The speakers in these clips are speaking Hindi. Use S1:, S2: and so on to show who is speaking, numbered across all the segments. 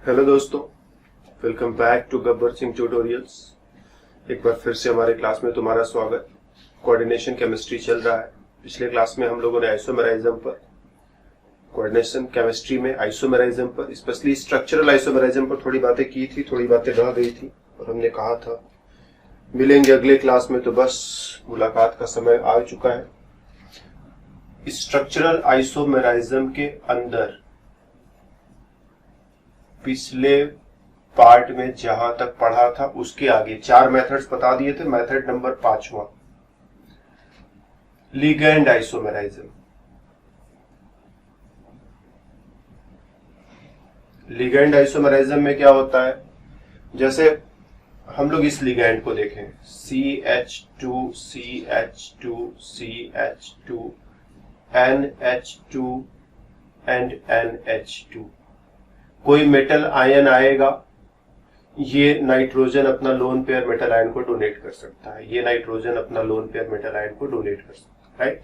S1: हेलो दोस्तों, welcome back to Gabbar Singh tutorials. एक बार फिर से हमारे क्लास में तुम्हारा स्वागत। कोऑर्डिनेशन केमिस्ट्री चल रहा है। पिछले क्लास में हम लोगों ने आइसोमेरिज्म पर, कोऑर्डिनेशन केमिस्ट्री में आइसोमेरिज्म पर, स्पेशली स्ट्रक्चरल आइसोमेरिज्म पर थोड़ी बातें की थी, थोड़ी बातें रह गई थी और हमने कहा था मिलेंगे अगले क्लास में। तो बस मुलाकात का समय आ चुका है। स्ट्रक्चरल आइसोमेरिज्म के अंदर पिछले पार्ट में जहां तक पढ़ा था उसके आगे 4 मेथड्स बता दिए थे। मेथड नंबर 5वां, लिगैंड आइसोमेरिज्म। लिगैंड आइसोमेरिज्म में क्या होता है, जैसे हम लोग इस लिगैंड को देखें, CH2 CH2 CH2 NH2 and NH2। कोई मेटल आयन आएगा, ये नाइट्रोजन अपना लोन पेयर मेटल आयन को डोनेट कर सकता है, ये नाइट्रोजन अपना लोन पेयर मेटल आयन को डोनेट कर सकता है, राइट।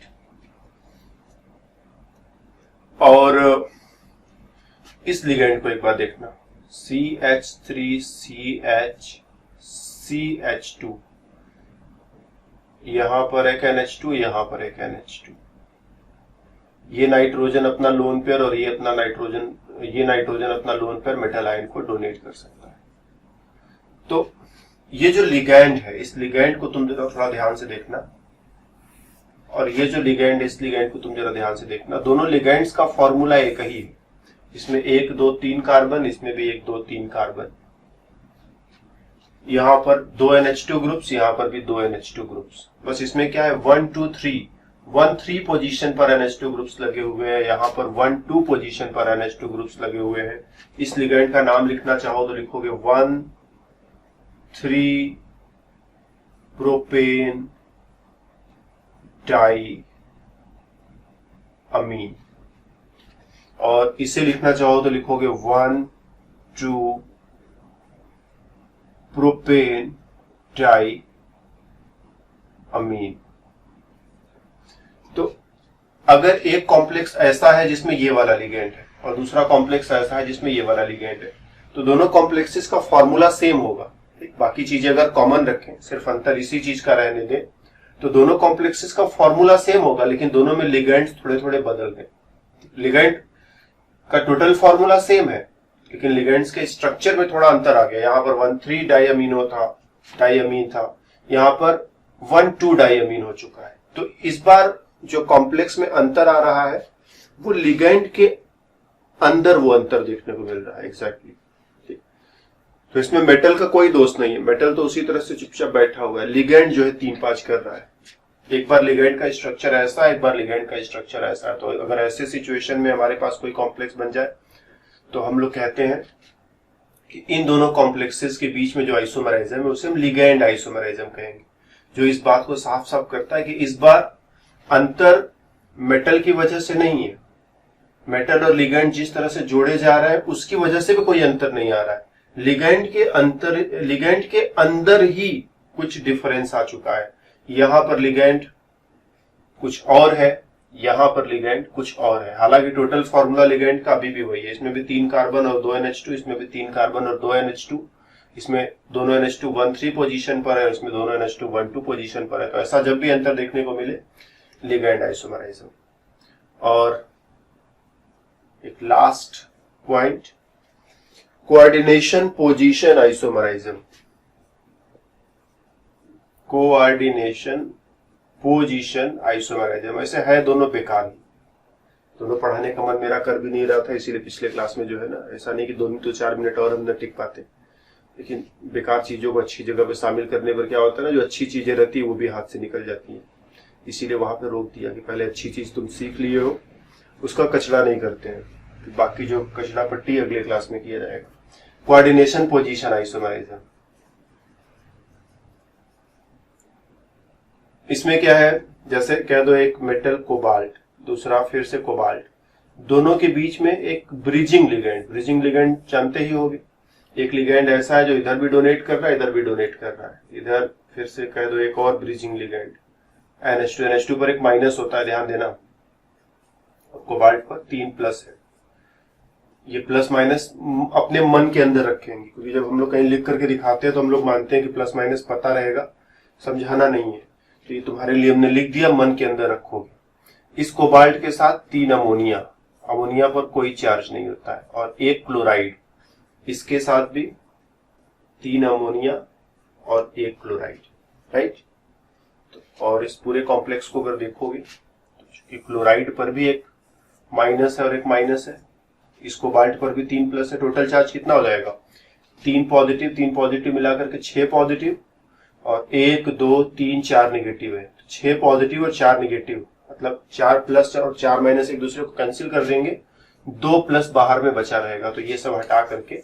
S1: और इस लिगैंड को एक बार देखना, CH3 CH CH2, यहां पर एक NH2, यहां पर एक NH2। ये नाइट्रोजन अपना लोन पेयर और ये नाइट्रोजन अपना लोन पेयर मेटल आयन को डोनेट कर सकता है। तो ये जो लिगैंड है, इस लिगैंड को तुम जरा थोड़ा ध्यान से देखना, और ये जो लिगैंड है इस लिगैंड को तुम जरा ध्यान से देखना। दोनों लिगैंड्स का फॉर्मूला एक ही है, इसमें 1 2 3 कार्बन, इसमें भी 1 2 3 कार्बन। यहां पर 2 NH2 ग्रुप्स, यहां पर भी 2 NH2 ग्रुप्स। बस इसमें क्या है, 1 2 3 1 3 पोजीशन पर NH2 ग्रुप्स लगे हुए हैं, यहां पर 1 2 पोजीशन पर NH2 ग्रुप्स लगे हुए हैं। इस लिगैंड का नाम लिखना चाहो तो लिखोगे 1 3 प्रोपेन डाई अमीन, और इसे लिखना चाहो तो लिखोगे 1 2 प्रोपेन डाई अमीन। तो अगर एक कॉम्प्लेक्स ऐसा है जिसमें ये वाला लिगैंड है और दूसरा कॉम्प्लेक्स ऐसा है जिसमें ये वाला लिगैंड है, तो दोनों कॉम्प्लेक्सेस का फॉर्मूला सेम होगा। बाकी चीजें अगर कॉमन रखें, सिर्फ अंतर इसी चीज का रहने दें, तो दोनों कॉम्प्लेक्सेस का फॉर्मूला सेम होगा, लेकिन दोनों में लिगैंड्स थोड़े थोड़े बदल गए। लिगैंड का टोटल फॉर्मूला सेम है, लेकिन लिगैंड्स के स्ट्रक्चर में थोड़ा अंतर आ गया। यहां पर 1 3 डाइअमीनो था, डाइअमीन था, यहां पर 1 2 डाइअमीन हो चुका है। तो इस बार जो कॉम्प्लेक्स में अंतर आ रहा है वो लिगैंड के अंदर वो अंतर देखने को मिल रहा है, एग्जैक्टली। तो इसमें मेटल का कोई दोष नहीं है, मेटल तो उसी तरह से चुपचाप बैठा हुआ है। लिगैंड जो है 3-5 कर रहा है। एक बार लिगैंड का स्ट्रक्चर ऐसा है, एक बार लिगैंड का स्ट्रक्चर ऐसा है। तो अगर ऐसे सिचुएशन में हमारे पास कोई कॉम्प्लेक्स बन जाए तो हम लोग कहते हैं कि इन दोनों कॉम्प्लेक्सेस के बीच में जो आइसोमेरिज्म है उसे हम लिगैंड आइसोमेरिज्म कहेंगे, जो इस बात को साफ साफ करता है कि इस बार अंतर मेटल की वजह से नहीं है। मेटल और लिगैंड जिस तरह से जोड़े जा रहे हैं उसकी वजह से भी कोई अंतर नहीं आ रहा है। लिगैंड के अंदर ही कुछ डिफरेंस आ चुका है। यहां पर लिगैंड कुछ और है, यहां पर लिगैंड कुछ और है। हालांकि टोटल फॉर्मूला लिगैंड का अभी भी वही है। इसमें भी 3 कार्बन और 2 NH2, इसमें भी 3 कार्बन और 2 NH2, इसमें दोनों NH2 1 3 पोजीशन पर है, इसमें दोनों NH2 1 2 पोजीशन पर है। तो ऐसा जब भी अंतर देखने को मिले, लिगैंड आइसोमेरिज्म। और एक last point, coordination position isomerism. Coordination position isomerism, ऐसे है दोनों बेकार, दोनों पढ़ाने का मन मेरा कर भी नहीं रहा था, इसीलिए पिछले क्लास में जो है ना, ऐसा नहीं कि 2 तो 4 मिनट और हम न टिक पाते, लेकिन बेकार चीजों को अच्छी जगह पे शामिल करने पर क्या होता है ना, जो अच्छी चीजें रहती है वो भी हाथ से निकल जाती है। इसीलिए वहां पे रोक दिया कि पहले अच्छी चीज तुम सीख लिए हो, उसका कचरा नहीं करते हैं, तो बाकी जो कचरा पट्टी अगले क्लास में किया जाएगा। कोऑर्डिनेशन पोजीशन आइसोमेरिज्म, इसमें क्या है, जैसे कह दो एक मेटल कोबाल्ट, दूसरा फिर से कोबाल्ट, दोनों के बीच में एक ब्रिजिंग लिगैंड जानते ही होगे। एक लिगैंड ऐसा है जो इधर भी डोनेट कर रहा है, इधर भी डोनेट कर रहा है, इधर फिर से कह दो एक और ब्रिजिंग लिगैंड। NH2 पर एक माइनस होता है, ध्यान देना, कोबाल्ट पर 3 प्लस है। ये प्लस माइनस अपने मन के अंदर रखेंगे, क्योंकि जब हम लोग कहीं लिख करके दिखाते हैं तो हम लोग मानते हैं कि प्लस माइनस पता रहेगा, समझाना नहीं है। तो ये तुम्हारे लिए हमने लिख दिया, मन के अंदर रखोगे। इस कोबाल्ट के साथ 3 अमोनिया, अमोनिया पर कोई चार्ज नहीं होता है, और 1 क्लोराइड, इसके साथ भी 3 अमोनिया और 1 क्लोराइड, राइट। तो और इस पूरे कॉम्प्लेक्स को अगर देखोगे तो क्लोराइड पर भी एक माइनस है और एक माइनस है, इस कोबाल्ट पर भी 3 प्लस है। टोटल चार्ज कितना हो जाएगा? 3 पॉजिटिव मिलाकर के 6 पॉजिटिव, और 1 2 3 4 निगेटिव है। तो 6 पॉजिटिव और 4 निगेटिव, मतलब 4 प्लस और 4 माइनस एक दूसरे को कैंसिल कर देंगे, 2 प्लस बाहर में बचा रहेगा। तो ये सब हटा करके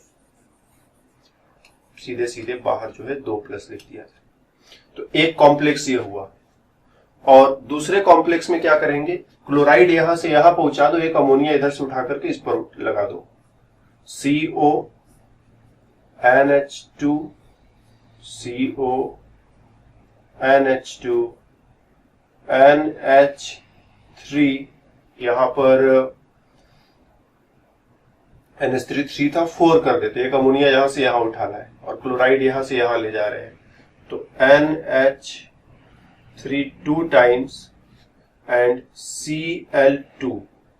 S1: सीधे सीधे बाहर जो है 2 प्लस लिख दिया जाए। तो एक कॉम्प्लेक्स ये हुआ। और दूसरे कॉम्प्लेक्स में क्या करेंगे? क्लोराइड यहां से यहां पहुंचा दो, एक अमोनिया इधर से उठा करके इस पर लगा दो। CO NH2 CO NH2 NH3, यहां पर NH3 था, 4 कर देते, एक अमोनिया यहां से यहां उठाना है और क्लोराइड यहां से यहां ले जा रहे हैं। तो NH3 2 टाइम्स एंड Cl2,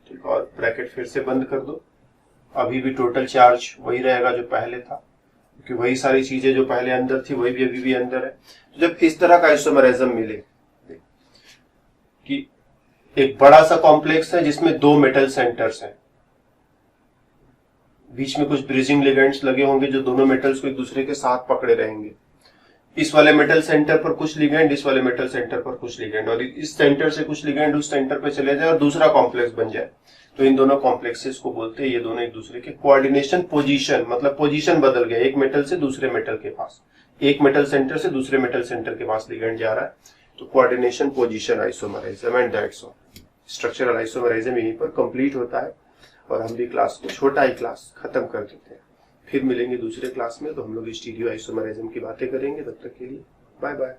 S1: ठीक, और ब्रैकेट फिर से बंद कर दो। अभी भी टोटल चार्ज वही रहेगा जो पहले था, क्योंकि वही सारी चीजें जो पहले अंदर थी वही भी अभी भी अंदर है। तो जब इस तरह का आइसोमरिज्म मिले कि एक बड़ा सा कॉम्प्लेक्स है जिसमें 2 मेटल सेंटर्स हैं, बीच में कुछ ब्रिजिंग लिगेंड्स लगे होंगे जो दोनों मेटल्स को एक दूसरे के साथ पकड़े रहेंगे, इस वाले मेटल सेंटर पर कुछ लिगेंड, इस वाले मेटल सेंटर पर कुछ लिगेंड, और इस सेंटर से कुछ लिगेंड उस सेंटर पे चले जाए और दूसरा कॉम्प्लेक्स बन जाए, तो इन दोनों कॉम्प्लेक्सेस को बोलते हैं ये दोनों एक दूसरे के कोऑर्डिनेशन पोजीशन, मतलब पोजीशन बदल गया, एक मेटल से दूसरे मेटल के पास, एक मेटल सेंटर से दूसरे मेटल सेंटर के पास लिगेंड जा रहा है, तो coordination position isomerism, and that's all. Structural isomerism यहीं पर कंप्लीट होता है, और हम भी क्लास को छोटा ही क्लास खत्म कर देते हैं। फिर मिलेंगे दूसरे क्लास में, तो हम लोग स्टीरियो आइसोमराइज्म की बातें करेंगे। तब तक के लिए बाय बाय।